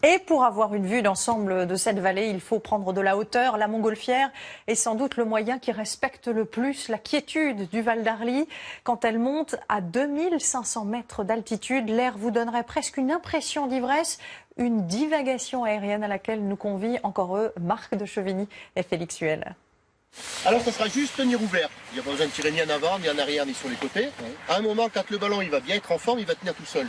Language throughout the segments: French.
Et pour avoir une vue d'ensemble de cette vallée, il faut prendre de la hauteur. La montgolfière est sans doute le moyen qui respecte le plus la quiétude du Val d'Arly. Quand elle monte à 2500 mètres d'altitude, l'air vous donnerait presque une impression d'ivresse, une divagation aérienne à laquelle nous convient encore eux, Marc de Chevigny et Félix Huel. Alors ça sera juste tenir ouvert. Il n'y a pas besoin de tirer ni en avant, ni en arrière, ni sur les côtés. À un moment, quand le ballon il va bien être en forme, il va tenir tout seul.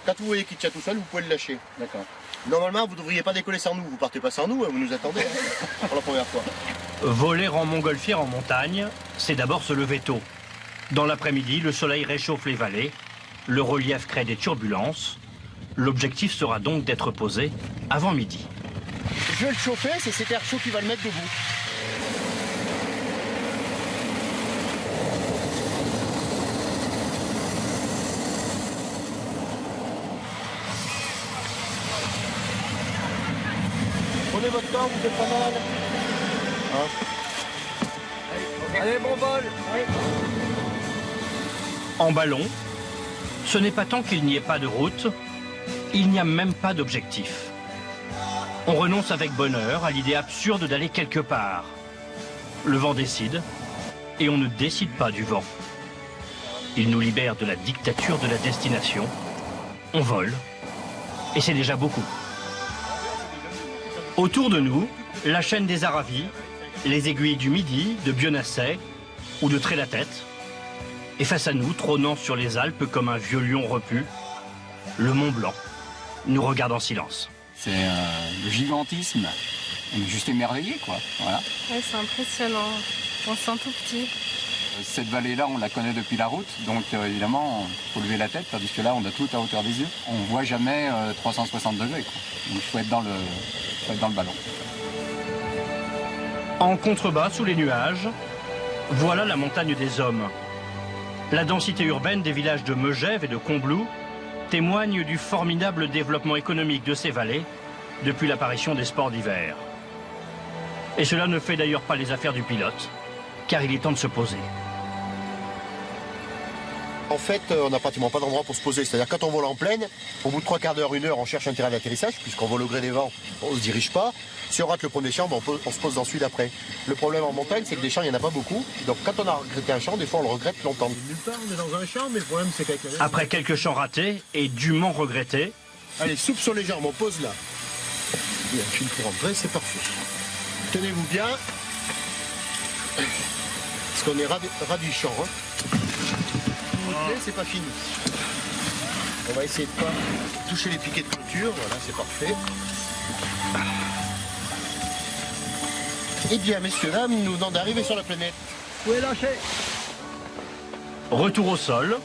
Quand vous voyez qu'il tient tout seul, vous pouvez le lâcher. D'accord. Normalement, vous ne devriez pas décoller sans nous. Vous partez pas sans nous, vous nous attendez pour la première fois. Voler en montgolfière en montagne, c'est d'abord se lever tôt. Dans l'après-midi, le soleil réchauffe les vallées, le relief crée des turbulences. L'objectif sera donc d'être posé avant midi. Je vais le chauffer, c'est cet air chaud qui va le mettre debout. Prenez votre temps, vous êtes pas mal. Allez, bon vol. En ballon, ce n'est pas tant qu'il n'y ait pas de route, il n'y a même pas d'objectif. On renonce avec bonheur à l'idée absurde d'aller quelque part. Le vent décide, et on ne décide pas du vent. Il nous libère de la dictature de la destination. On vole, et c'est déjà beaucoup. Autour de nous, la chaîne des Aravis, les aiguilles du Midi, de Bionasset ou de Trélatête. Et face à nous, trônant sur les Alpes comme un vieux lion repu, le Mont Blanc nous regarde en silence. C'est le gigantisme. On est juste émerveillé, quoi. Voilà. Ouais, c'est impressionnant. On se sent tout petit. Cette vallée-là, on la connaît depuis la route, donc évidemment, il faut lever la tête, tandis que là, on a tout à hauteur des yeux. On ne voit jamais 360 degrés, quoi. Donc il faut être dans le ballon. En contrebas, sous les nuages, voilà la montagne des hommes. La densité urbaine des villages de Megève et de Combloux témoigne du formidable développement économique de ces vallées depuis l'apparition des sports d'hiver. Et cela ne fait d'ailleurs pas les affaires du pilote, car il est temps de se poser. En fait, on n'a pratiquement pas d'endroit pour se poser. C'est-à-dire quand on vole en plaine, au bout de 3 quarts d'heure, 1 heure, on cherche un terrain d'atterrissage, puisqu'on vole au gré des vents, on ne se dirige pas. Si on rate le premier champ, on se pose dans celui d'après. Le problème en montagne, c'est que des champs, il n'y en a pas beaucoup. Donc quand on a regretté un champ, des fois on le regrette longtemps. Nulle part, on est dans un champ, mais le problème c'est qu'avec la neige... Après quelques champs ratés et dûment regrettés... Allez, soupe sur les jambes, on pose là. Il y a un fil pour rentrer, c'est parfait. Tenez-vous bien. Parce qu'on est ras du champ. Hein. C'est pas fini. On va essayer de pas toucher les piquets de clôture. Voilà, c'est parfait. Eh bien, messieurs, dames, nous venons d'arriver sur la planète. Où est lâché? Retour au sol.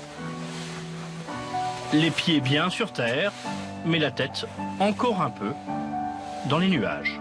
Les pieds bien sur terre, mais la tête encore un peu dans les nuages.